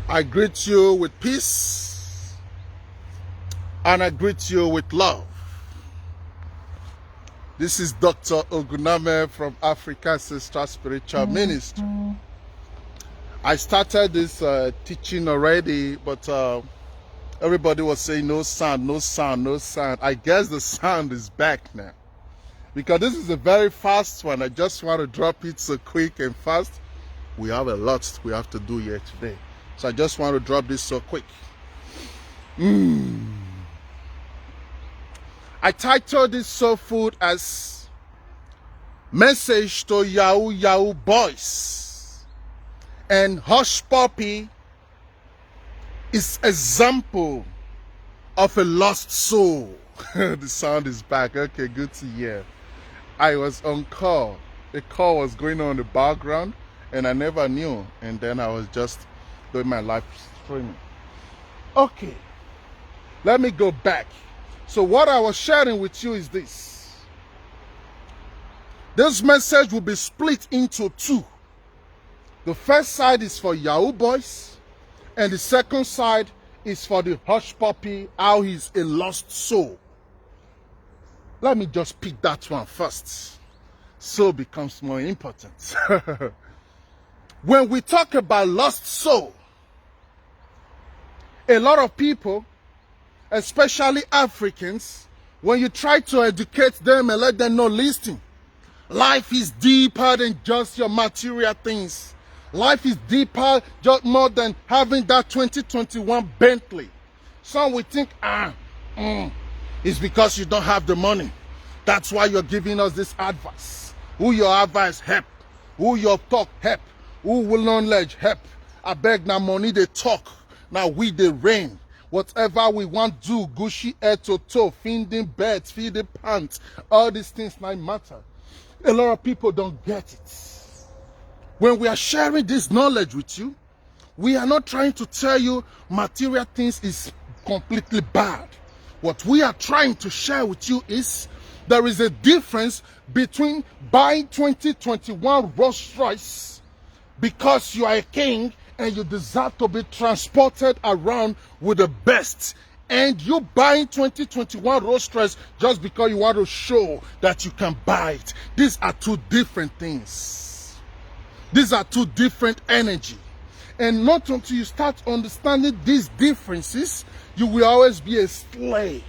I greet you with peace and I greet you with love. This is Dr. Oguname from Africa Ancestral Spiritual Ministry. I started this teaching already, but everybody was saying no sound, no sound, no sound. I guess the sound is back now, because this is a very fast one. I just want to drop it so quick and fast. We have a lot we have to do here today, so I just want to drop this so quick. I titled this soul food as Message to Yahoo Boys, and Hushpuppi is example of a lost soul. The sound is back. Okay, good to hear. I was on call. The call was going on in the background and I never knew, and then I was just doing my live streaming. Okay, let me go back. So what I was sharing with you is this. This message will be split into two. The first side is for Yahoo Boys, and the second side is for the Hushpuppi, how he's a lost soul. Let me just pick that one first. Soul becomes more important. When we talk about lost soul, a lot of people, especially Africans, when you try to educate them and let them know, listen, life is deeper than just your material things. Life is deeper, just more than having that 2021 Bentley. Some will think, it's because you don't have the money. That's why you're giving us this advice. Who your advice help? Who your talk help? Who will knowledge help? I beg now money they talk. Now we they rain. Whatever we want do, Gucci head to toe, feeding beds, feeding pants, all these things might matter. A lot of people don't get it. When we are sharing this knowledge with you, we are not trying to tell you material things is completely bad. What we are trying to share with you is there is a difference between buying 2021 Rolls Royce because you are a king and you deserve to be transported around with the best, and you buying 2021 Rolls Royce just because you want to show that you can buy it. These are two different things. These are two different energy. And not until you start understanding these differences, you will always be a slave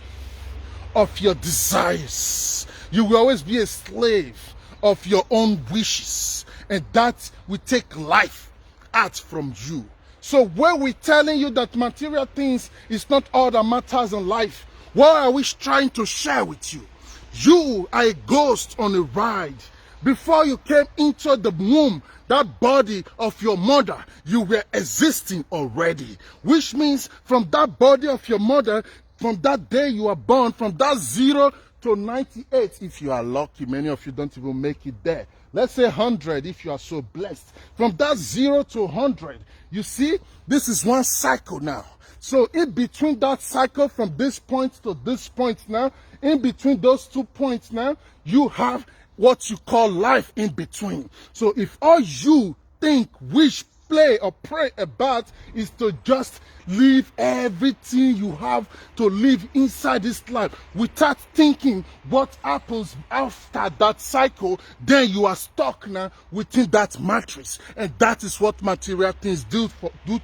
of your desires. You will always be a slave of your own wishes, and that will take life out from you. So when we're telling you that material things is not all that matters in life, what are we trying to share with you? You are a ghost on a ride. Before you came into the womb, that body of your mother, you were existing already. Which means from that body of your mother, from that day you are born, from that 0 to 98, if you are lucky, many of you don't even make it there. Let's say 100 if you are so blessed. From that 0 to 100, you see, this is one cycle now. So in between that cycle, from this point to this point now, in between those 2 points now, you have what you call life in between. So if all you think, wish, play or pray about is to just leave everything you have to live inside this life without thinking what happens after that cycle, then you are stuck now within that matrix. And that is what material things do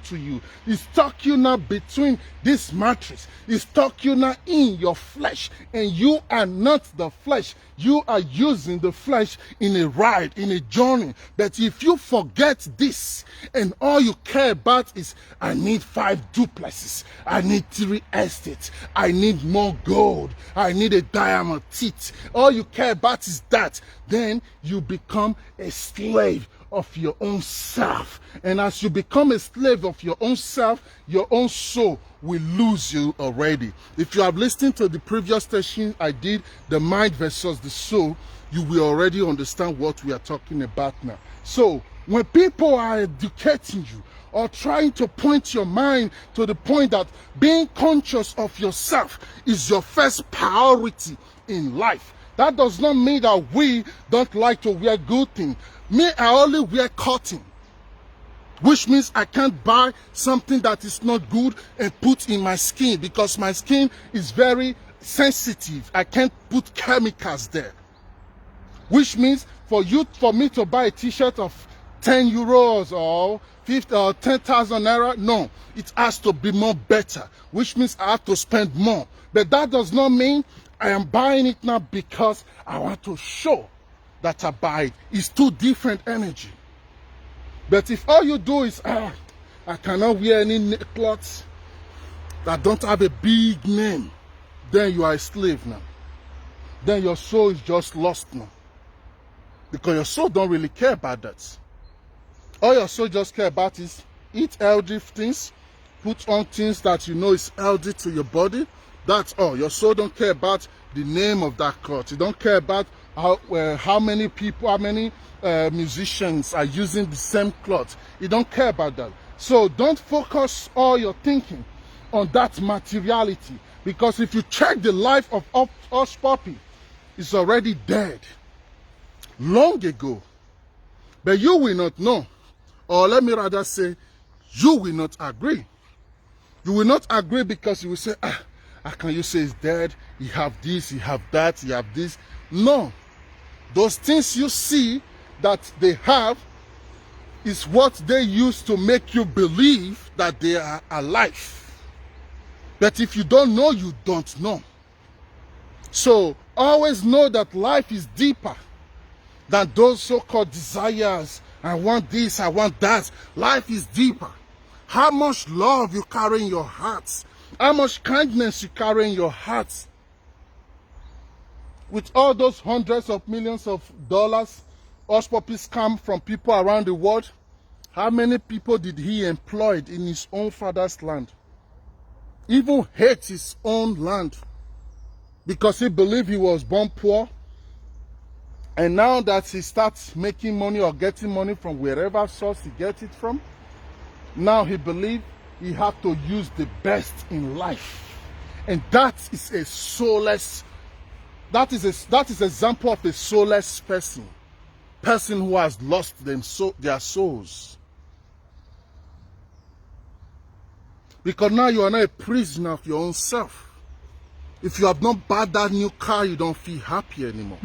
to you. It's stuck you now between this matrix. It's stuck you now in your flesh, and you are not the flesh. You are using the flesh in a ride, in a journey. But if you forget this and all you care about is, I need 5 duplexes, I need 3 estates, I need more gold, I need a diamond teeth, all you care about is that, then you become a slave of your own self. And as you become a slave of your own self, your own soul will lose you already. If you have listened to the previous session I did, the mind versus the soul, you will already understand what we are talking about now. So when people are educating you or trying to point your mind to the point that being conscious of yourself is your first priority in life, that does not mean that we don't like to wear good things. Me, I only wear cotton. which means I can't buy something that is not good and put in my skin because my skin is very sensitive. I can't put chemicals there. Which means for me to buy a t-shirt of 10 euros or 50 or 10,000 naira, no, it has to be more better, which means I have to spend more. But that does not mean I am buying it now because I want to show that I buy it. It's two different energy. But if all you do is, I cannot wear any clothes that don't have a big name, then you are a slave now. Then your soul is just lost now. Because your soul don't really care about that. All your soul just care about is eat healthy things, put on things that you know is healthy to your body. That's all. Your soul don't care about the name of that cloth. You don't care about how many people, how many musicians are using the same cloth. You don't care about that. So don't focus all your thinking on that materiality. Because if you check the life of Hushpuppi, it's already dead long ago. But you will not know. Or let me rather say, you will not agree. You will not agree because you will say, how can you say he's dead? He have this, he have that, he have this. No. Those things you see that they have is what they use to make you believe that they are alive. But if you don't know, you don't know. So always know that life is deeper than those so-called desires. I want this, I want that. Life is deeper. How much love you carry in your heart. How much kindness you carry in your heart. With all those hundreds of millions of dollars Hushpuppi come from people around the world, how many people did he employ in his own father's land? Even hate his own land because he believed he was born poor. And now that he starts making money or getting money from wherever source he gets it from, now he believes he has to use the best in life. And that is a soulless, that is example of a soulless person who has lost their souls. Because now you are not a prisoner of your own self. If you have not bought that new car, you don't feel happy anymore.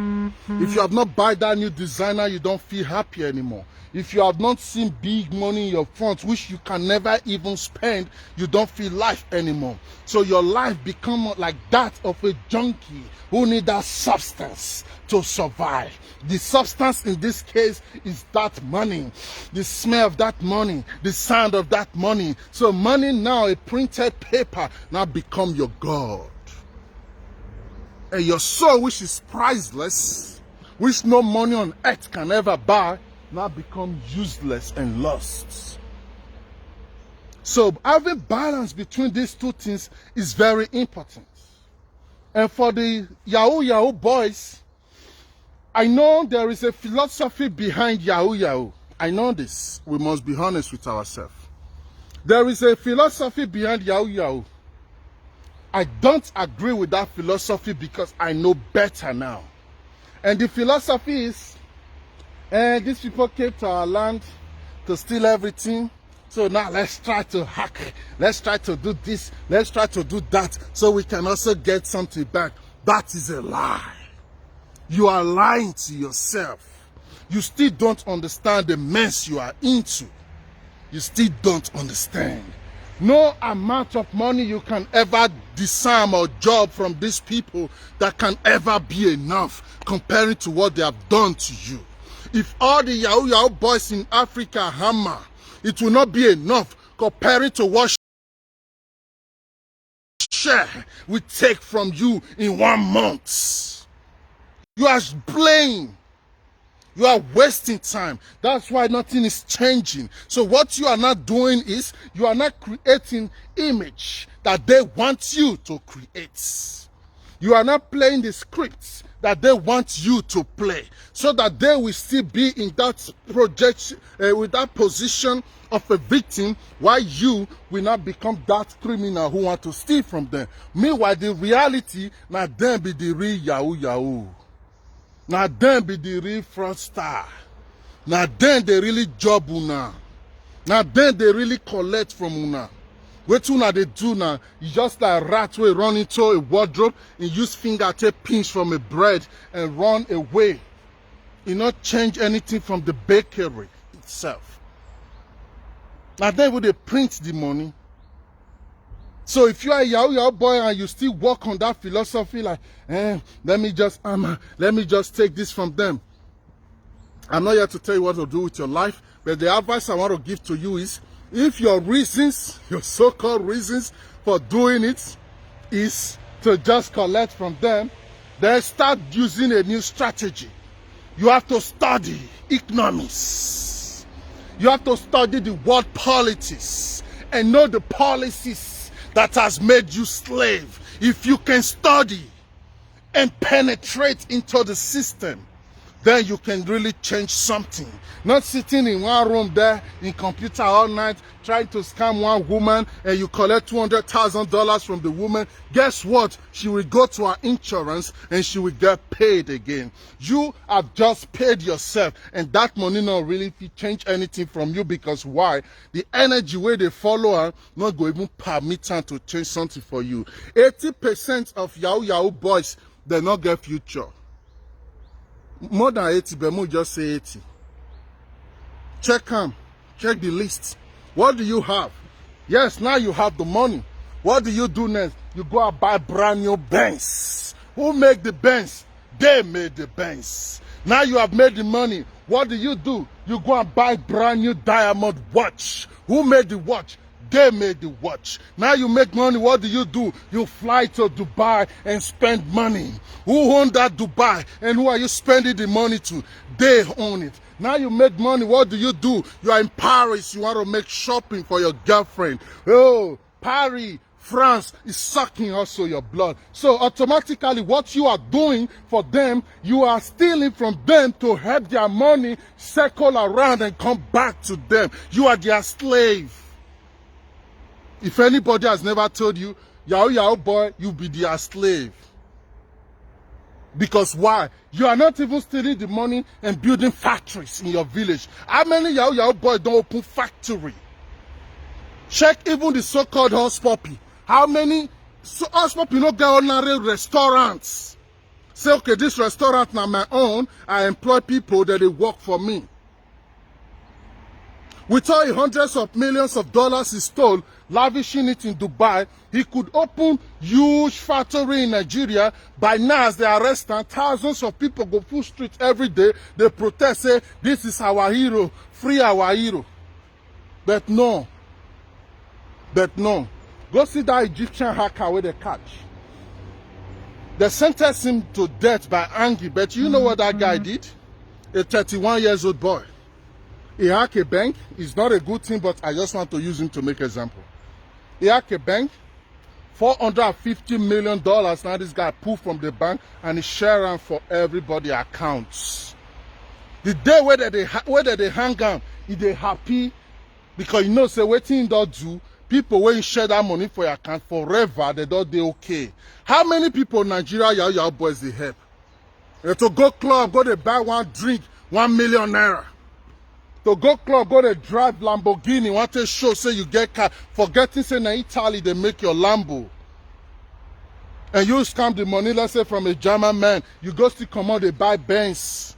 If you have not bought that new designer, you don't feel happy anymore. If you have not seen big money in your front, which you can never even spend, you don't feel life anymore. So your life becomes like that of a junkie who needs that substance to survive. The substance in this case is that money, the smell of that money, the sound of that money. So money now, a printed paper, now become your God. And your soul, which is priceless, which no money on earth can ever buy, now become useless and lost. So having balance between these two things is very important. And for the Yahoo Boys, I know there is a philosophy behind Yahoo. I know this. We must be honest with ourselves. There is a philosophy behind Yahoo. I don't agree with that philosophy because I know better now. And the philosophy is, these people came to our land to steal everything. So now let's try to hack. Let's try to do this. Let's try to do that so we can also get something back. That is a lie. You are lying to yourself. You still don't understand the mess you are into. You still don't understand. No amount of money you can ever disarm or job from these people that can ever be enough comparing to what they have done to you. If all the Yahoo boys in Africa hammer, it will not be enough comparing to what share we take from you in 1 month. You are playing. You are wasting time. That's why nothing is changing. So what you are not doing is you are not creating image that they want you to create. You are not playing the scripts that they want you to play so that they will still be in that projection, with that position of a victim, while you will not become that criminal who want to steal from them. Meanwhile, the reality, now them be the real Yahoo. Now then be the real fraudster. Now then they really job now. Now then they really collect from una. What una they do now? You just like rat way run into a wardrobe and use finger take pinch from a bread and run away. You not change anything from the bakery itself. Now then will they print the money. So if you are a Yahoo boy and you still work on that philosophy like, let me just take this from them. I'm not here to tell you what to do with your life, but the advice I want to give to you is, if your reasons, your so-called reasons for doing it is to just collect from them, then start using a new strategy. You have to study economics. You have to study the world politics and know the policies that has made you slave. If you can study and penetrate into the system, then you can really change something. Not sitting in one room there in computer all night trying to scam one woman and you collect $200,000 from the woman. Guess what? She will go to her insurance and she will get paid again. You have just paid yourself and that money not really change anything from you, because why? The energy where they follow her not go even permit her to change something for you. 80% of Yahoo boys, they not get future. More than 80, but more just say 80. Check them. Check the list. What do you have? Yes, now you have the money. What do you do next? You go and buy brand new Benz. Who make the Benz? They made the Benz. Now you have made the money. What do? You go and buy brand new diamond watch. Who made the watch? They made the watch. Now you make money. What do? You fly to Dubai and spend money. Who own that Dubai? And who are you spending the money to? They own it. Now you make money. What do? You are in Paris. You want to make shopping for your girlfriend. Oh, Paris, France is sucking also your blood. So automatically what you are doing for them, you are stealing from them to help their money circle around and come back to them. You are their slave. If anybody has never told you, Yahoo boy, you be their slave. Because why? You are not even stealing the money and building factories in your village. How many Yahoo boys don't open factory? Check even the so-called Hushpuppi. How many Hushpuppi no get ordinary restaurants? Say, okay, this restaurant now my own. I employ people that they work for me. With all hundreds of millions of dollars he stole, lavishing it in Dubai, he could open huge factory in Nigeria. By now, as they arrest them, thousands of people go full street every day. They protest, say, this is our hero, free our hero. But no. Go see that Egyptian hacker with the catch. They sentenced him to death by Angie, but you know what that guy did? A 31-year-old boy. He hacked a bank. It's not a good thing, but I just want to use him to make example. He hacked a bank, $450 million. Now this guy pulled from the bank and he shared them for everybody accounts. The day where they hang out, they happy because you know, say what thing don't do. People when you share that money for your account forever, they don't they okay. How many people in Nigeria Yahoo boys they help? To go club, go to buy one drink, 1 million naira. To go club, go to drive Lamborghini, want to show, say you get car. Forgetting, say, in Italy, they make your Lambo. And you scam the money, let's say, from a German man. You go still come out, they buy Benz.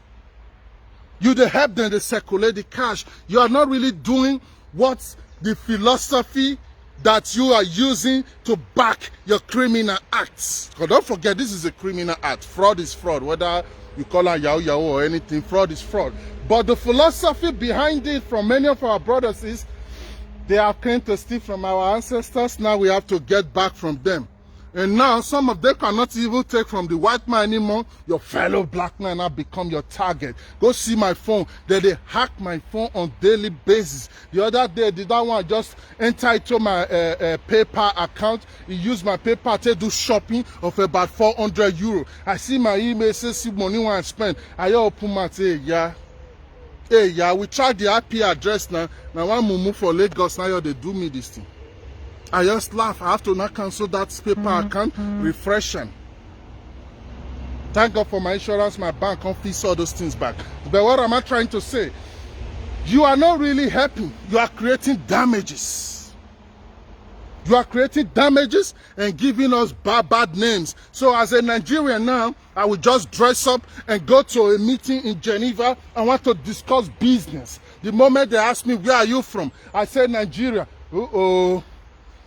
You they help them, they circulate the cash. You are not really doing what the philosophy that you are using to back your criminal acts. Because don't forget, this is a criminal act. Fraud is fraud. Whether you call it Yahoo or anything, fraud is fraud. But the philosophy behind it from many of our brothers is they have come to steal from our ancestors. Now we have to get back from them. And now some of them cannot even take from the white man anymore. Your fellow black man now become your target. Go see my phone. They hack my phone on daily basis. The other day, did that one just enter into my PayPal account. He used my PayPal to do shopping of about 400 euro. I see my email says see money want to spend. I open my say yeah. Hey yeah, we tried the IP address now. Now one move for Lagos now they do me this thing. I just laugh. I have to now cancel that PayPal account, refresh them. Thank God for my insurance, my bank can't fix all those things back. But what am I trying to say? You are not really helping. You are creating damages. You are creating damages and giving us bad names. So as a Nigerian now, I will just dress up and go to a meeting in Geneva. I want to discuss business. The moment they ask me, where are you from? I say Nigeria. Uh-oh.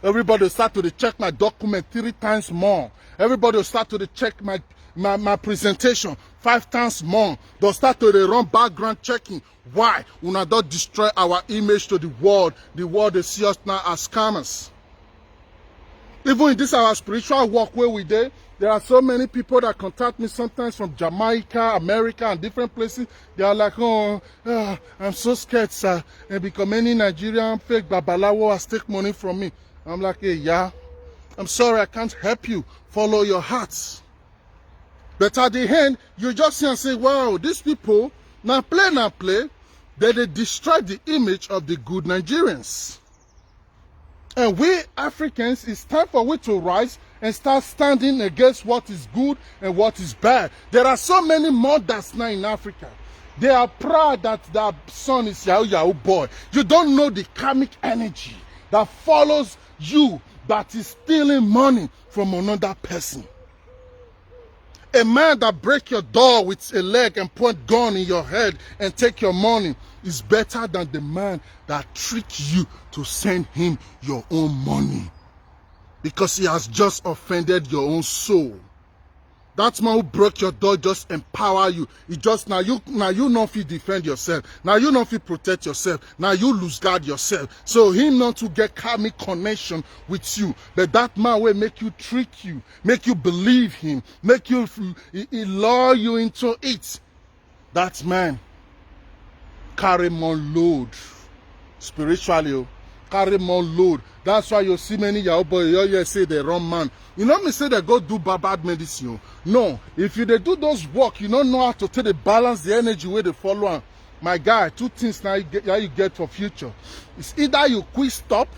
Everybody will start to check my document 3 times more. Everybody will start to check my presentation 5 times more. They'll start to run background checking. Why? We not don't destroy our image to the world. The world, they see us now as scammers. Even in this our spiritual walk where we did, there are so many people that contact me sometimes from Jamaica, America, and different places. They are like, I'm so scared, sir. And because many Nigerian fake babalawo has take money from me. I'm like, hey, yeah, I'm sorry, I can't help you. Follow your hearts. But at the end, you just see and say, wow, these people, now play, they destroy the image of the good Nigerians. And we Africans, it's time for we to rise and start standing against what is good and what is bad. There are so many mothers now in Africa. They are proud that their son is Yahoo boy. You don't know the karmic energy that follows you that is stealing money from another person. A man that break your door with a leg and point gun in your head and take your money is better than the man that trick you to send him your own money because he has just offended your own soul. That man who broke your door just empower you. It just now you know if you defend yourself. Now you know if you protect yourself. Now you lose guard yourself. So him not to get karmic connection with you. But that man will make you trick you, make you believe him, make you he lure you into it. That man carry more load spiritually. Carry more load. That's why you see many Yahoo boys you say they run man. You know me say they go do bad medicine. No, if you they do those work, you don't know how to take the balance the energy where they follow on. My guy, 2 things now you get for future. It's either you quit stop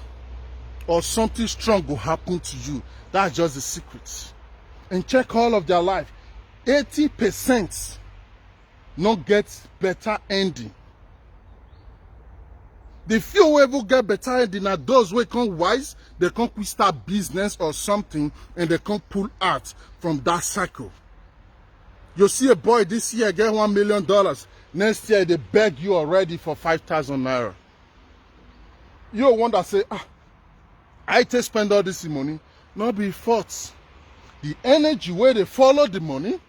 or something strong will happen to you. That's just the secret. And check all of their life. 80% not get better ending. The few who ever get better ending are those who come wise, they can start business or something and they can pull out from that cycle. You see a boy this year get $1 million. Next year they beg you already for 5,000 naira. You're one that say, I take spend all this money. Not be fault. The energy where they follow the money,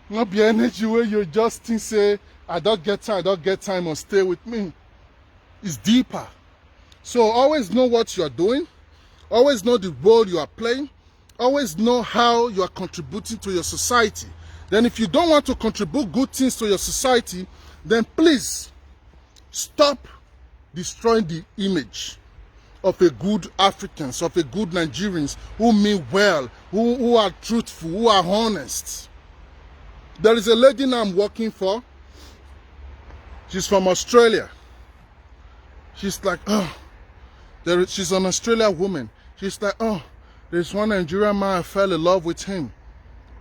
not be energy where you just think say, I don't get time or stay with me. It's deeper. So always know what you are doing. Always know the role you are playing. Always know how you are contributing to your society. Then if you don't want to contribute good things to your society, then please stop destroying the image of a good Africans, of a good Nigerians who mean well, who are truthful, who are honest. There is a lady now I'm working for. She's from Australia. She's like, she's an Australian woman. She's like, there's one Nigerian man, I fell in love with him.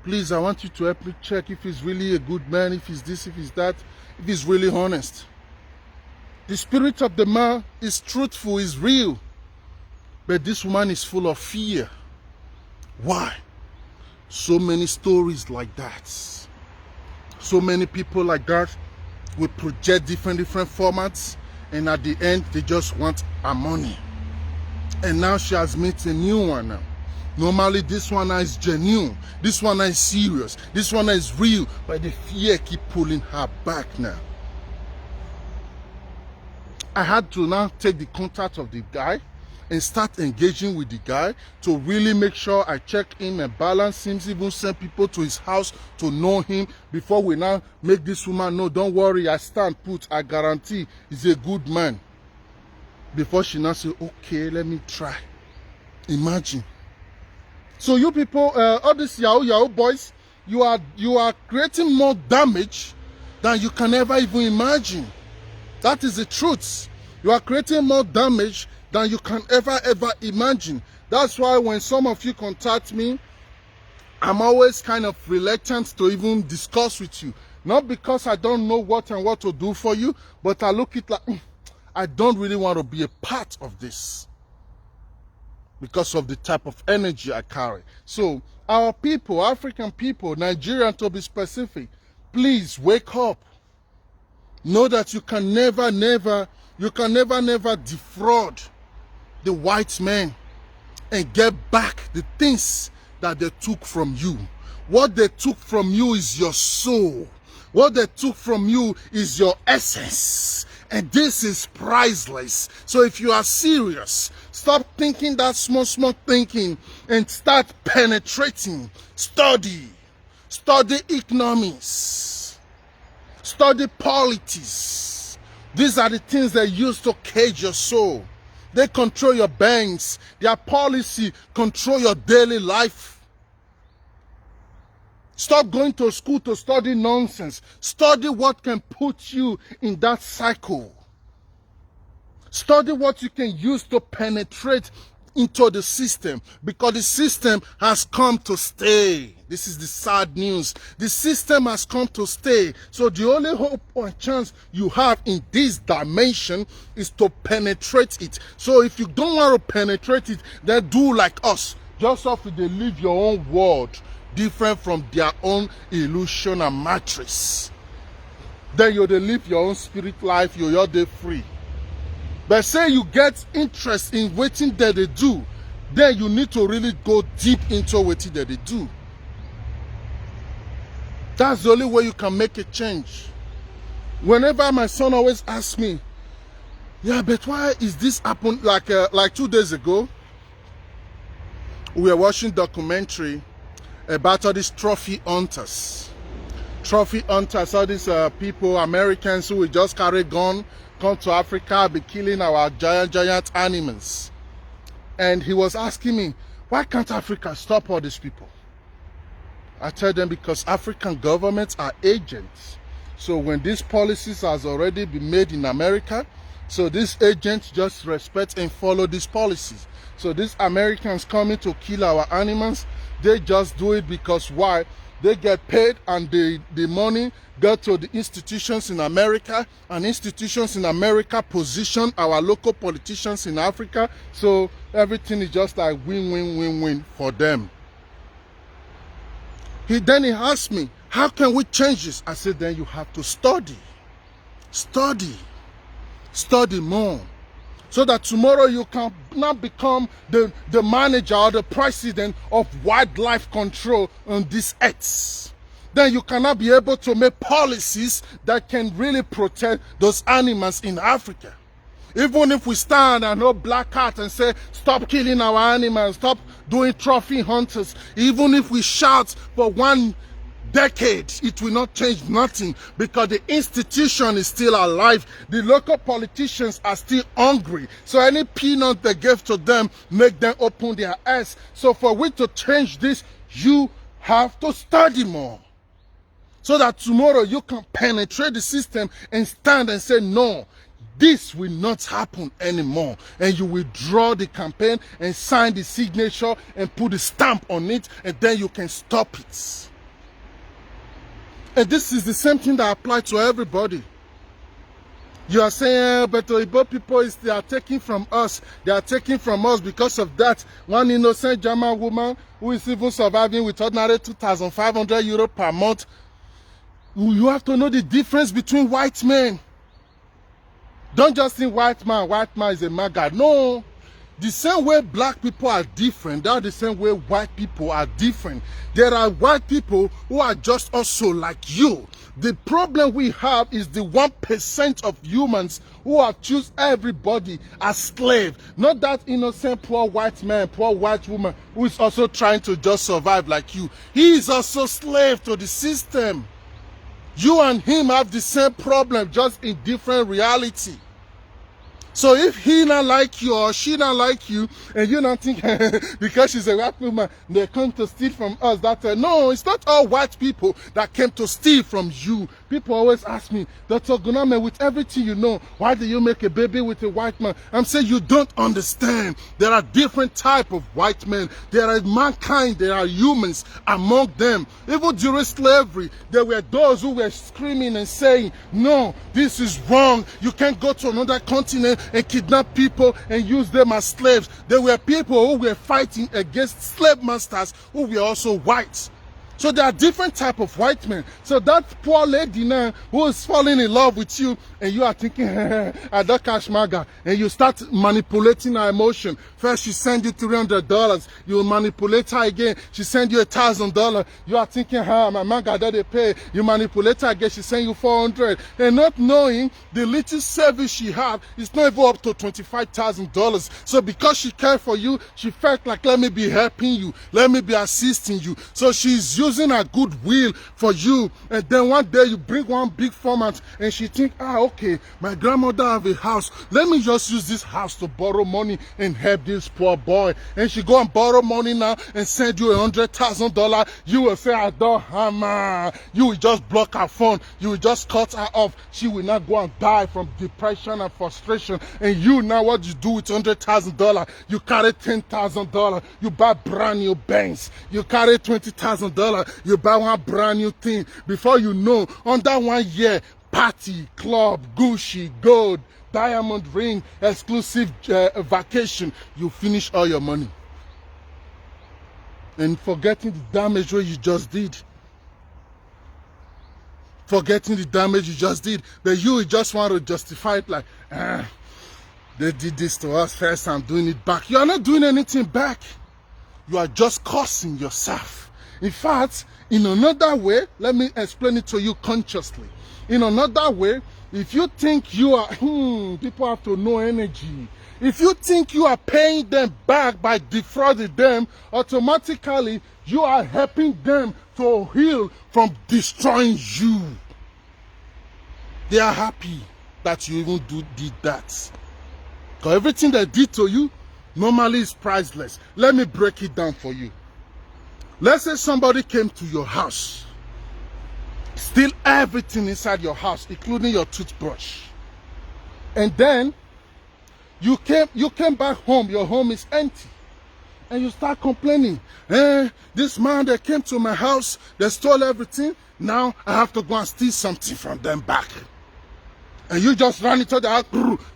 Please, I want you to help me check if he's really a good man, if he's this, if he's that, if he's really honest. The spirit of the man is truthful, is real. But this woman is full of fear. Why? So many stories like that. So many people like that will project different formats. And at the end, they just want her money. And now she has met a new one now. Normally, this one is genuine. This one is serious. This one is real. But the fear keep pulling her back now. I had to now take the contact of the guy and start engaging with the guy to really make sure I check him and balance him, even send people to his house to know him before we now make this woman know, don't worry, I stand put, I guarantee he's a good man. Before she now say, okay, let me try. Imagine. So you people, all these Yahoo boys, you are creating more damage than you can ever even imagine. That is the truth. You are creating more damage than you can ever imagine. That's why when some of you contact me, I'm always kind of reluctant to even discuss with you. Not because I don't know what and what to do for you, but I look at it like, I don't really want to be a part of this because of the type of energy I carry. So our people, African people, Nigerian to be specific, please wake up. Know that you can never defraud the white men and get back the things that they took from you. What they took from you is your soul. What they took from you is your essence. And this is priceless. So if you are serious, stop thinking that small thinking and start penetrating. Study economics. Study politics. These are the things they use to cage your soul. They control your banks. Their policy control your daily life. Stop going to school to study nonsense. Study what can put you in that cycle. Study what you can use to penetrate into the system, because the system has come to stay. This is the sad news. The system has come to stay. So the only hope or chance you have in this dimension is to penetrate it. So if you don't want to penetrate it, then do like us. Just have to live your own world, different from their own illusion and matrix. Then you'll live your own spirit life, you're day free. But say you get interest in what that they do, then you need to really go deep into what that they do. That's the only way you can make a change. Whenever my son always asks me, yeah, but why is this happened? Like 2 days ago, we were watching documentary about all these trophy hunters. Trophy hunters, all these people, Americans who will just carry gun, come to Africa, be killing our giant animals. And he was asking me, why can't Africa stop all these people? I tell them because African governments are agents. So when these policies has already been made in America, so these agents just respect and follow these policies. So these Americans coming to kill our animals, they just do it because why? They get paid and the money go to the institutions in America, and institutions in America position our local politicians in Africa. So everything is just like win for them. Then he asked me, how can we change this? I said, then you have to study more, so that tomorrow you can not become the manager or the president of wildlife control on this earth. Then you cannot be able to make policies that can really protect those animals in Africa. Even if we stand and hold black cat and say, stop killing our animals, stop doing trophy hunters, even if we shout for 1 decade, it will not change nothing, because the institution is still alive. The local politicians are still hungry. So any peanut they give to them make them open their eyes. So for we to change this, you have to study more, so that tomorrow you can penetrate the system and stand and say, no, this will not happen anymore. And you withdraw the campaign and sign the signature and put the stamp on it, and then you can stop it. And this is the same thing that applies to everybody. You are saying, but the Igbo people, they are taking from us. They are taking from us because of that. One innocent German woman who is even surviving with ordinary 2,500 euro per month. You have to know the difference between white men. Don't just think white man is a maga. No. The same way black people are different, that's the same way white people are different. There are white people who are just also like you. The problem we have is the 1% of humans who have choose everybody as slave. Not that innocent poor white man, poor white woman who is also trying to just survive like you. He is also slave to the system. You and him have the same problem, just in different reality. So if he not like you or she not like you, and you not think because she's a white woman, they come to steal from us. No, it's not all white people that came to steal from you. People always ask me, Dr. Guname, with everything you know, why do you make a baby with a white man? I'm saying you don't understand. There are different type of white men. There are mankind, there are humans among them. Even during slavery, there were those who were screaming and saying, no, this is wrong. You can't go to another continent and kidnap people and use them as slaves. There were people who were fighting against slave masters who were also whites. So there are different type of white men. So that poor lady now who is falling in love with you and you are thinking, I don't cash maga, and you start manipulating her emotion. First she send you $300, you manipulate her again, she send you $1,000. You are thinking, my maga that they pay. You manipulate her again, she send you $400. And not knowing the little service she had is not even up to $25,000. So because she cared for you, she felt like, let me be helping you, let me be assisting you. So she's using her goodwill for you, and then one day you bring one big format and she think, okay, my grandmother have a house, let me just use this house to borrow money and help this poor boy. And she go and borrow money now and send you $100,000. You will say, I don't hammer. You will just block her phone, you will just cut her off. She will not go and die from depression and frustration. And you now, what you do with $100,000? You carry $10,000, you buy brand new banks. You carry $20,000, you buy one brand new thing. Before you know, under 1 year, party, club, Gucci, gold, diamond ring, exclusive vacation, you finish all your money. And forgetting the damage what you just did. Forgetting the damage you just did. But you just want to justify it like, they did this to us first, I'm doing it back. You are not doing anything back. You are just cursing yourself. In fact, in another way, let me explain it to you consciously. In another way, if you think you are, people have to know energy. If you think you are paying them back by defrauding them, automatically you are helping them to heal from destroying you. They are happy that you even did that. Because everything they did to you normally is priceless. Let me break it down for you. Let's say somebody came to your house, steal everything inside your house, including your toothbrush. And then you came back home, your home is empty. And you start complaining, this man that came to my house, they stole everything. Now I have to go and steal something from them back. And you just ran into the house,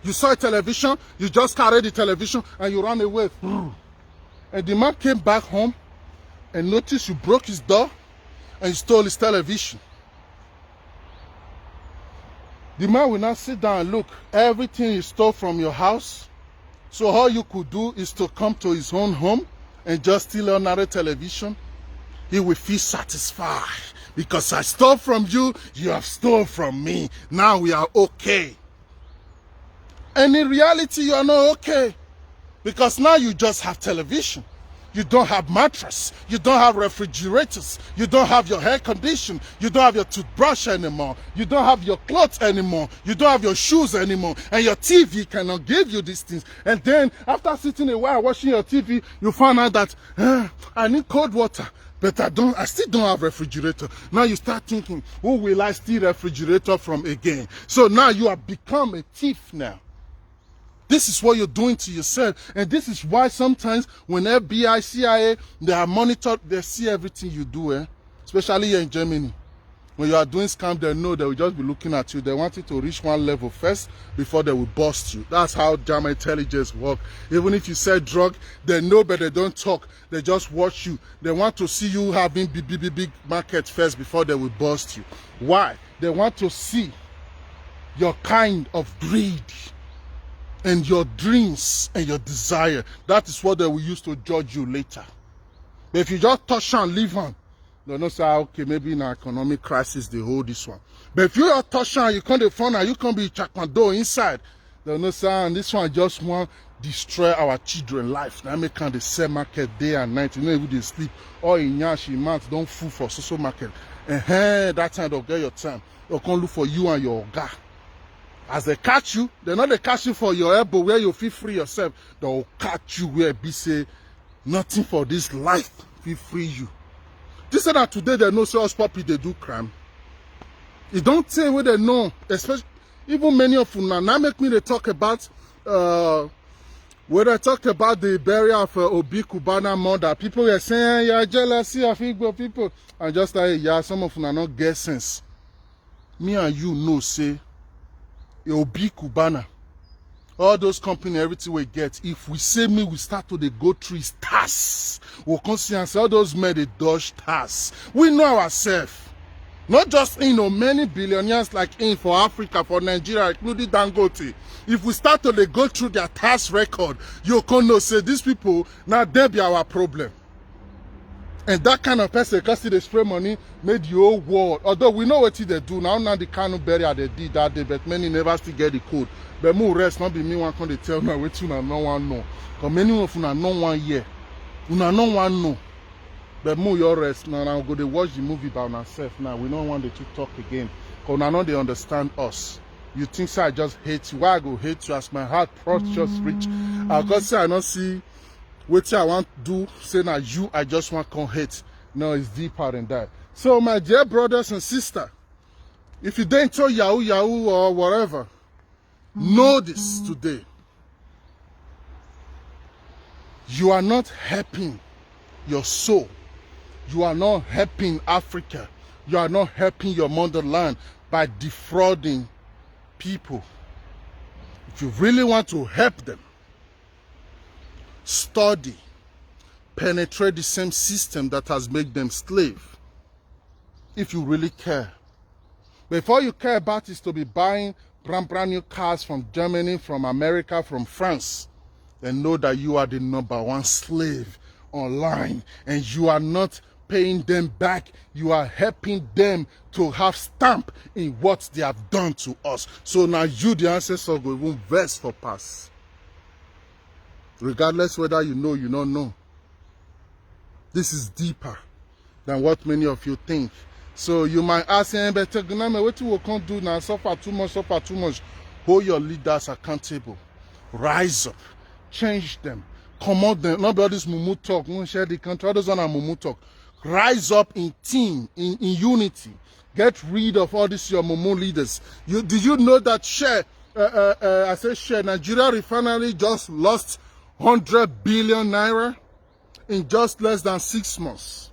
you saw a television, you just carried the television and you ran away. And the man came back home and noticed you broke his door and you stole his television. The man will now sit down and look, everything you stole from your house. So all you could do is to come to his own home and just steal another television. He will feel satisfied because I stole from you, you have stolen from me. Now we are okay. And in reality, you are not okay because now you just have television. You don't have mattress, you don't have refrigerators, you don't have your air condition, you don't have your toothbrush anymore, you don't have your clothes anymore, you don't have your shoes anymore, and your TV cannot give you these things. And then after sitting a while watching your TV, you find out that I need cold water, but I still don't have refrigerator. Now you start thinking, who will I steal refrigerator from again? So now you have become a thief now. This is what you're doing to yourself. And this is why sometimes when FBI, CIA, they are monitored, they see everything you do, especially here in Germany. When you are doing scam, they know they will just be looking at you. They want you to reach one level first before they will bust you. That's how German intelligence work. Even if you sell drug, they know but they don't talk. They just watch you. They want to see you having big market first before they will bust you. Why? They want to see your kind of greed and your dreams and your desire. That is what they will use to judge you later. But if you just touch and leave on, they'll not say, okay, maybe in an economic crisis they hold this one. But if you are touch and you come to the front and you can be chakmando inside, they'll not say, and this one just want to destroy our children's life. Now make the sell market day and night. You know, if they sleep, or in yashi months, don't fool for social market. And that time they'll get your time. They'll come look for you and your guy. As they catch you, they're not they catch you for your elbow where you feel free yourself. They'll catch you where be say nothing for this life will free you. This is that today they know so Hushpuppi they do crime. You don't say what they know, especially even many of you now make me they talk about when I talk about the burial of Obi Cubana mother, people are saying you're jealousy of Igbo people. And just like yeah, some of you are not get sense. Me and you know say Obi Cubana, all those company, everything we get, if we say me, we start to they go through his tasks. We'll consider and say all those men they dodge tasks. We know ourselves. Not just many billionaires like for Africa, for Nigeria, including Dangote. If we start to they go through their tax record, you can know say these people now they be our problem. And that kind of person, because they spray money, made the whole world. Although we know what they do now the kind of burial they did that day, but many never still get the code. But more rest not be me one can they tell me what you no one know. Because many of you no one year, you no one know. But more your rest now. Now go to watch the movie by ourselves now. We don't want to talk again. Because now they understand us. You think so I just hate you? Why I go hate you as my heart just reach? I go say I don't see what I want to do. Say now you I just want to come hate. No, it's deeper than that. So my dear brothers and sisters, if you don't tell Yahoo or whatever, know this today. You are not helping your soul. You are not helping Africa. You are not helping your motherland by defrauding people. If you really want to help them, study, penetrate the same system that has made them slave. If you really care. Before you care about is to be buying brand new cars from Germany, from America, from France, then know that you are the #1 slave online and you are not paying them back. You are helping them to have stamp in what they have done to us. So now you, the ancestors, will even verse for pass. Regardless whether you know, you don't know. This is deeper than what many of you think. So you might ask, but what you can't do now, suffer too much, suffer too much. Hold your leaders accountable. Rise up. Change them. Command them. Not about this mumu talk. Don't share the country. Others on a mumu talk. Rise up in team, in unity. Get rid of all these your mumu leaders. Did you know that Nigeria refinery just lost 100 billion naira in just less than 6 months?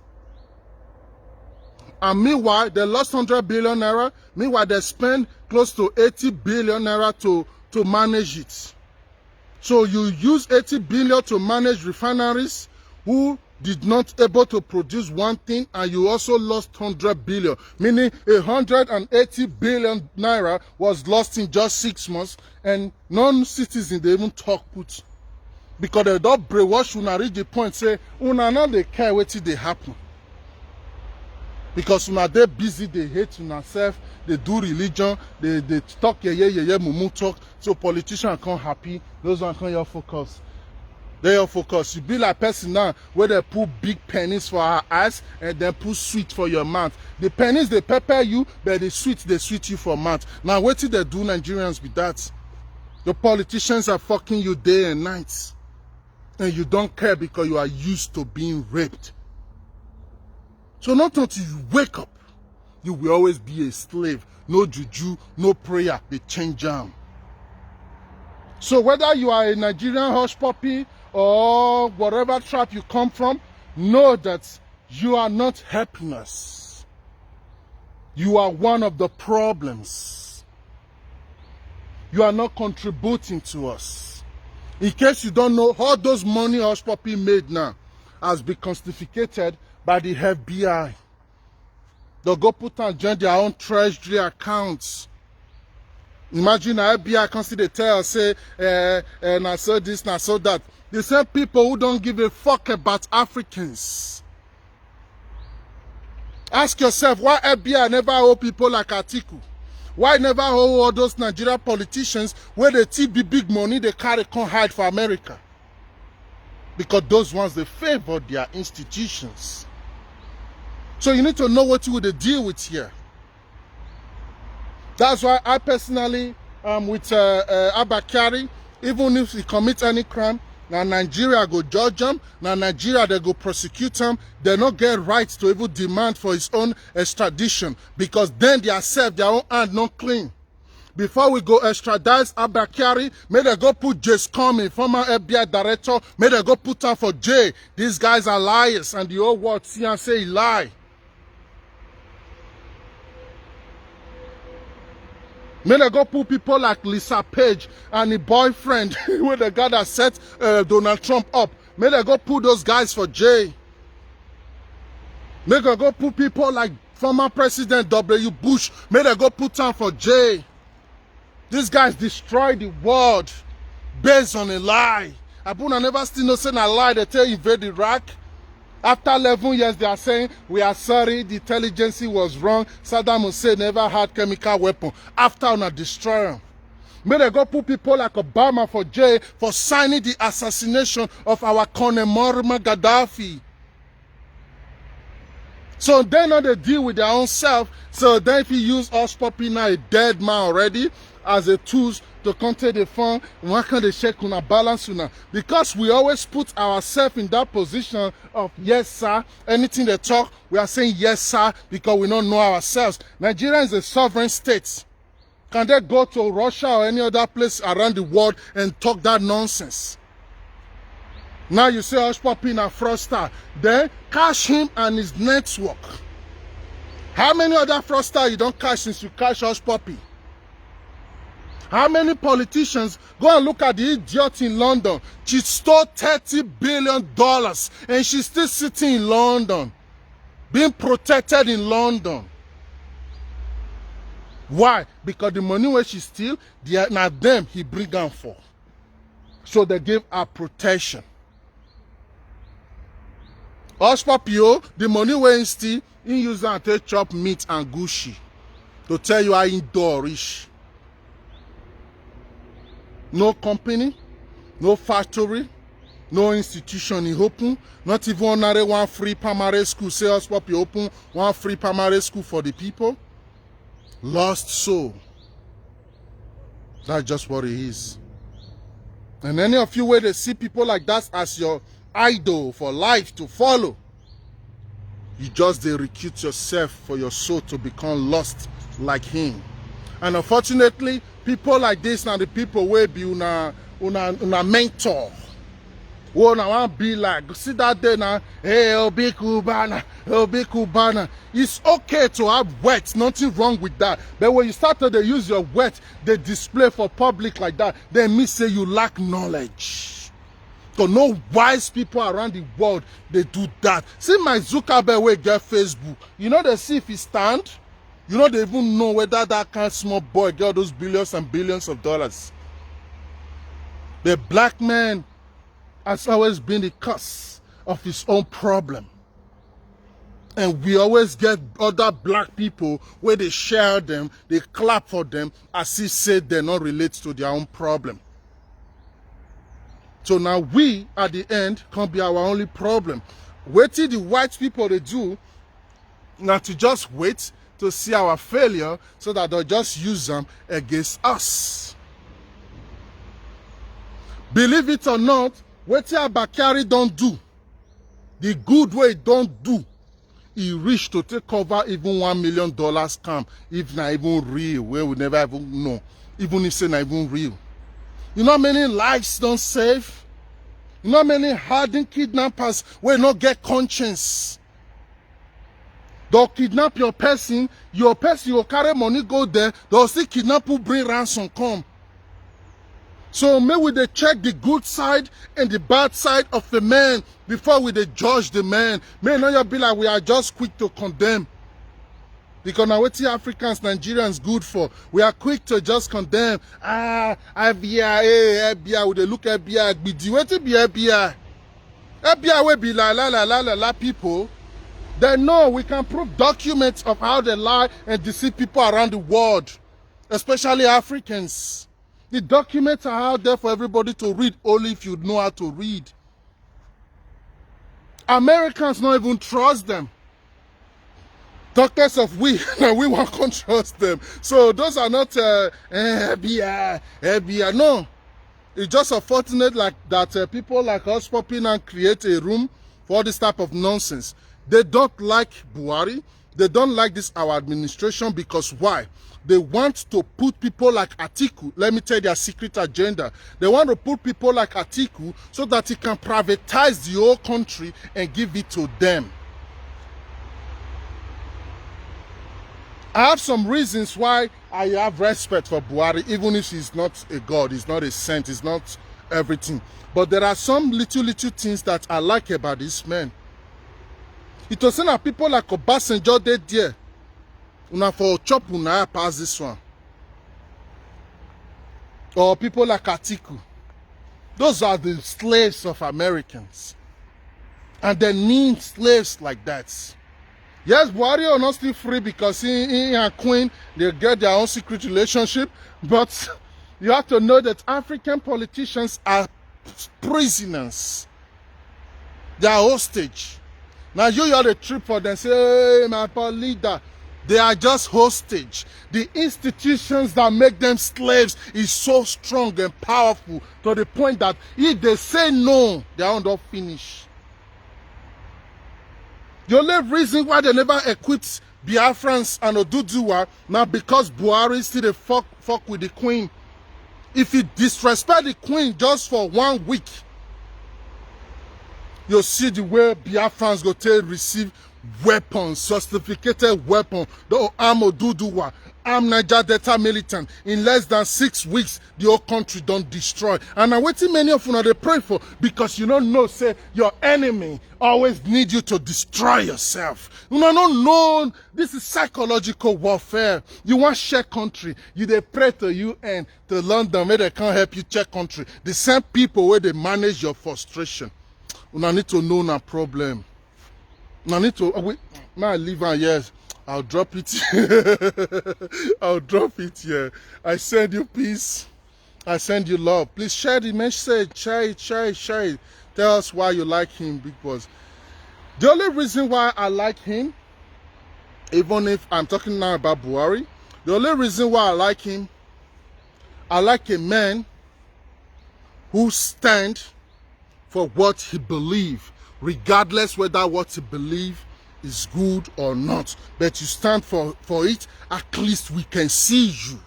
And meanwhile, they lost 100 billion naira. Meanwhile, they spend close to 80 billion naira to manage it. So you use 80 billion to manage refineries who did not able to produce one thing, and you also lost 100 billion, meaning 180 billion naira was lost in just 6 months, and non-citizens they even talk put. Because they don't brainwash una reach the point say, una not they care what they happen. Because una they busy, they hate una self, they do religion, they talk mumu talk, so politicians can't happy, those ones can't your focus. They your focus. You be like person now where they put big pennies for our eyes and then put sweet for your mouth. The pennies they pepper you, but the sweet they sweet you for mouth. Now what did they do Nigerians with that? The politicians are fucking you day and night. And you don't care because you are used to being raped. So not until you wake up, you will always be a slave. No juju, no prayer, they change them. So whether you are a Nigerian Hushpuppi or whatever tribe you come from, know that you are not helping us. You are one of the problems. You are not contributing to us. In case you don't know, all those money Hushpuppi made now has been confiscated by the FBI. They'll go put and join their own treasury accounts. Imagine the FBI consider tell say, and I saw this, and I saw that. The same people who don't give a fuck about Africans. Ask yourself, why FBI never hold people like Atiku? Why never hold all those Nigerian politicians where they take big money they carry can't hide for America? Because those ones, they favor their institutions. So you need to know what you would deal with here. That's why I personally with Abakari, even if he commit any crime, now Nigeria go judge him, now Nigeria they go prosecute him, they not get rights to even demand for his own extradition, because then they accept their own hand not clean. Before we go extradite Abakari, may they go put Jace Comey, former FBI director, may they go put him for jail. These guys are liars, and the whole world see and say he lie. May they go put people like Lisa Page and the boyfriend, where the guy that set Donald Trump up. May they go put those guys for jail. May they go put people like former President W. Bush. May they go put them for jail. These guys destroy the world based on a lie. Abuna never still no say a lie. They tell you invade Iraq. After 11 years, they are saying, we are sorry, the intelligence was wrong. Saddam Hussein never had chemical weapon. After on destroy them. May they go put people like Obama for jail for signing the assassination of our Colonel Muammar Gaddafi. So they know they deal with their own self. So then if you use Hushpuppi now, a dead man already, as a tool to contain the fund, why can't they check on a balance now? Because we always put ourselves in that position of yes sir. Anything they talk, we are saying yes sir, because we don't know ourselves. Nigeria is a sovereign state. Can they go to Russia or any other place around the world and talk that nonsense? Now you say Hushpuppi na fraudster. Then catch him and his network. How many other fraudsters you don't catch since you catch Hushpuppi? How many politicians? Go and look at the idiot in London. She stole $30 billion and she's still sitting in London, being protected in London. Why? Because the money where she steal, now them he bring them for. So they give her protection. Hushpuppi, the money where he steal, he use them to chop meat and Gucci. To tell you how indoor rich. No company, no factory, no institution in open, not even one free primary school. Say Hushpuppi open one free primary school for the people. Lost soul. That's just what it is. And any of you where they see people like that as your idol for life to follow, you just they recruit yourself for your soul to become lost like him. And unfortunately, people like this now the people will be una mentor. Oh, now I be like, see that day now, hey, Obi Cubana, Obi Cubana. It's okay to have words, nothing wrong with that. But when you start to use your words, they display for public like that, then me say you lack knowledge. So no wise people around the world, they do that. See my Zuckerberg will get Facebook. You know they see if he stand. You know they even know whether that kind of small boy get those billions and billions of dollars. The black man has always been the cause of his own problem. And we always get other black people where they share them, they clap for them as if say they not relate to their own problem. So now we, at the end, can't be our only problem. Wait till the white people they do, not to just wait to see our failure so that they'll just use them against us. Believe it or not, what Abakari don't do, the good way don't do, he reached to take over even $1 million scam, if not even real, where we never even know, even if it's not even real. You know how many lives don't save? You know how many hardened kidnappers will not get conscience? They'll kidnap your person will carry money, go there, they'll still kidnap who bring ransom come. So may we they check the good side and the bad side of the man before we they judge the man. May not you be like we are just quick to condemn. Because now what Africans, Nigerians good for? We are quick to just condemn. FBI, we they look at FBI, be the way to be FBI. FBI will be la people. They know we can prove documents of how they lie and deceive people around the world, especially Africans. The documents are out there for everybody to read, only if you know how to read. Americans don't even trust them. Talk less of we, now we won't trust them. So those are not FBI. No, it's just unfortunate like that people like Hushpuppi now create a room for all this type of nonsense. They don't like Buhari. They don't like this our administration because why? They want to put people like Atiku. Let me tell you their secret agenda. They want to put people like Atiku so that he can privatize the whole country and give it to them. I have some reasons why I have respect for Buhari, even if he's not a god, he's not a saint, he's not everything. But there are some little things that I like about this man. It was saying that people like Obasanjo did there. Una for chop una pass this one. Or people like Atiku. Those are the slaves of Americans. And they need slaves like that. Yes, Buhari are not still free because he and Queen, they get their own secret relationship. But you have to know that African politicians are prisoners. They are hostage. Now you are the trip for them, say, hey, my leader. They are just hostage. The institutions that make them slaves is so strong and powerful to the point that if they say no, they are not finished. The only reason why they never equipped Biafrans and Oduduwa now because Buhari still the fuck with the Queen. If you disrespect the Queen just for 1 week, you'll see the way Biafrans go to receive weapons, sophisticated weapons, the arm Oduduwa, arm Niger Delta militant. In less than 6 weeks, the whole country don't destroy. And I'm waiting many of you they pray for because you don't know, say, your enemy always need you to destroy yourself. You don't know, this is psychological warfare. You want share country, you they pray to UN, to London, where they can't help you check country. The same people where they manage your frustration. You need to know na problem. I need to wait. My liver, yes. I'll drop it. I'll drop it here. I send you peace. I send you love. Please share the message. Share it. Tell us why you like him, Big Boss. The only reason why I like him, even if I'm talking now about Buhari, the only reason why I like him, I like a man who stands for what he believes, regardless whether what he believes is good or not. But you stand for it, at least we can see you.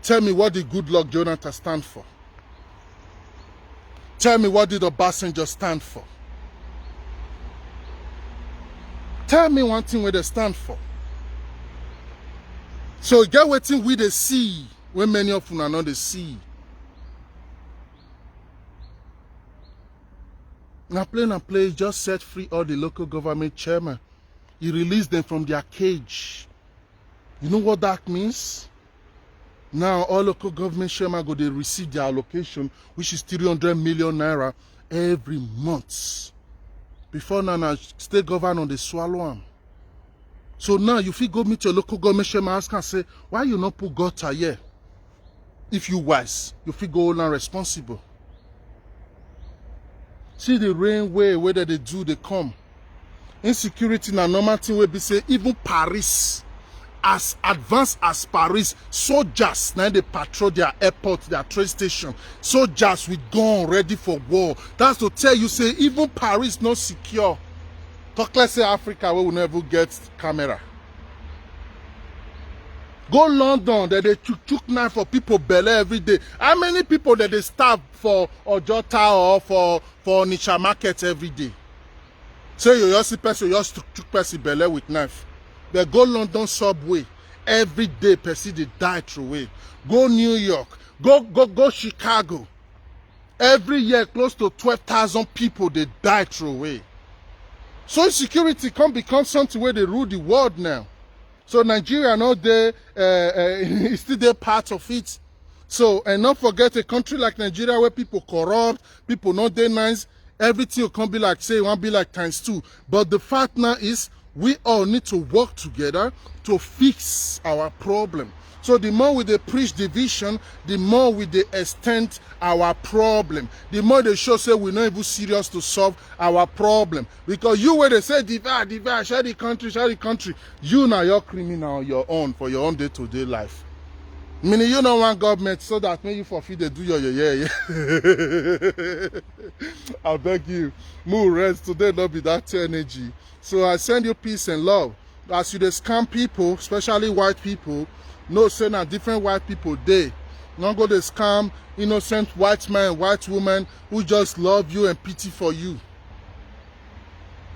Tell me what did Goodluck Jonathan stand for? Tell me what did Obasanjo stand for? Tell me one thing where they stand for. So get what thing we they see, when many of you are not they see. Now play, just set free all the local government chairmen. You release them from their cage. You know what that means? Now all local government chairmen go they receive their allocation, which is 300 million naira every month. Before now, state governor they swallow them. So now you feel go meet your local government chairman ask and say, why you not put gutter here? If you wise, you feel go all responsible. See the rain way, whether they do, they come. Insecurity na normal thing wey be say even Paris, as advanced as Paris, soldiers now they patrol their airport, their train station. Soldiers with gun ready for war. That's to tell you say even Paris not secure. Talk let's say Africa where we never get camera. Go London, that they took knife for people belly every day. How many people that they starve for Ojota or for Onitsha market every day? So you just see person, you just took person belly with knife. They go London subway every day. Person they die through way. Go New York, go Chicago. Every year close to 12,000 people they die through way. So insecurity can become something where they rule the world now. So Nigeria not there, is still there part of it. So, and not forget a country like Nigeria where people corrupt, people not there nice, everything will come be like, say, it won't be like times 2. But the fact now is, We all need to work together to fix our problem. So the more we they preach division, the more we they extend our problem. The more they show say we're not even serious to solve our problem. Because you where they say divide, share the country, you now you're criminal on your own for your own day-to-day life. Meaning you don't want government so that when you forfeit they do your yeah. I beg you, move rest today not be that energy. So I send you peace and love. As you they scam people, especially white people, no say na different white people they not go to scam innocent white man, white woman who just love you and pity for you.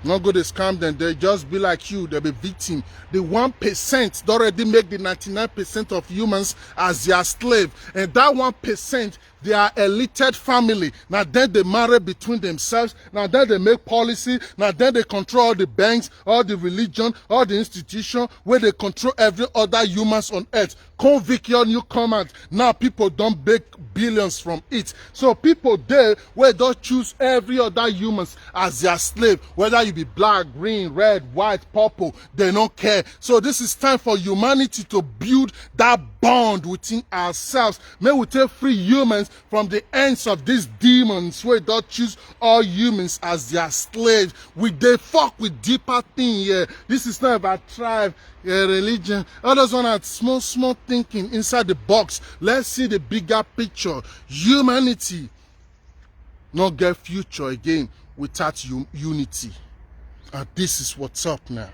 Not go to scam them, they just be like you, they be victim. The 1% already make the 99% of humans as their slave. And that 1%, they are elite family. Now then they marry between themselves. Now then they make policy. Now then they control all the banks, all the religion, all the institution, where they control every other humans on earth. Convict your new command. Now people don't make billions from it. So people there where don't choose every other humans as their slave, whether you be black, green, red, white, purple, they don't care. So this is time for humanity to build that bond within ourselves. May we take free humans from the ends of these demons where don't choose all humans as their slaves. They fuck with deeper thing here. This is not about tribe, religion. Others want that small thinking inside the box. Let's see the bigger picture. Humanity not get future again without unity. And this is what's up now.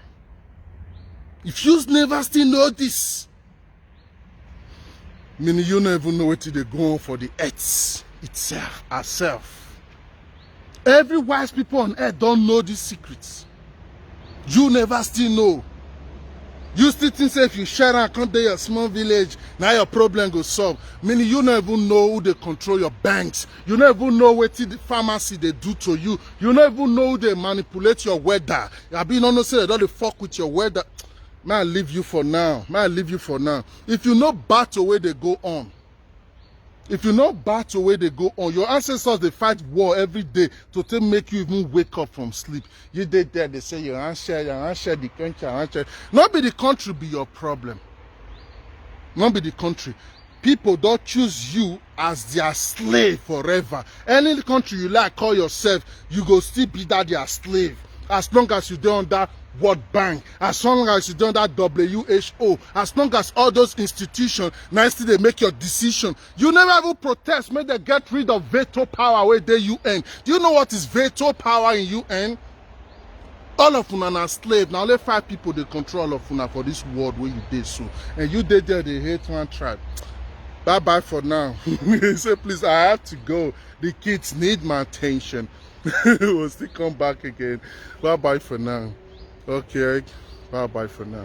If you never still know this, meaning you don't even know what they go on for the earth itself, ourselves. Every wise people on earth don't know these secrets. You never still know. You still think say if you share and come to your small village, now your problem go solve. Meaning you don't even know who they control your banks. You don't even know what the pharmacy they do to you. You don't even know who they manipulate your weather. I be no say they don't fuck with your weather. Man, I leave you for now. If you know battle where they go on, your ancestors they fight war every day to make you even wake up from sleep. You did there, they say you answer the country, Not be the country be your problem. Not be the country. People don't choose you as their slave forever. Any country you like call yourself, you go still be that their slave. As long as you don't that World Bank, as long as you don't that WHO, as long as all those institutions nicely they make your decision. You never even protest, make them get rid of veto power where they UN. Do you know what is veto power in UN? All of una are slave. Now only 5 people they control all of una for this world where you did so. And you did there, they hate one tribe. Bye for now. Say please, I have to go. The kids need my attention. We'll still come back again. Bye for now. Okay, bye for now.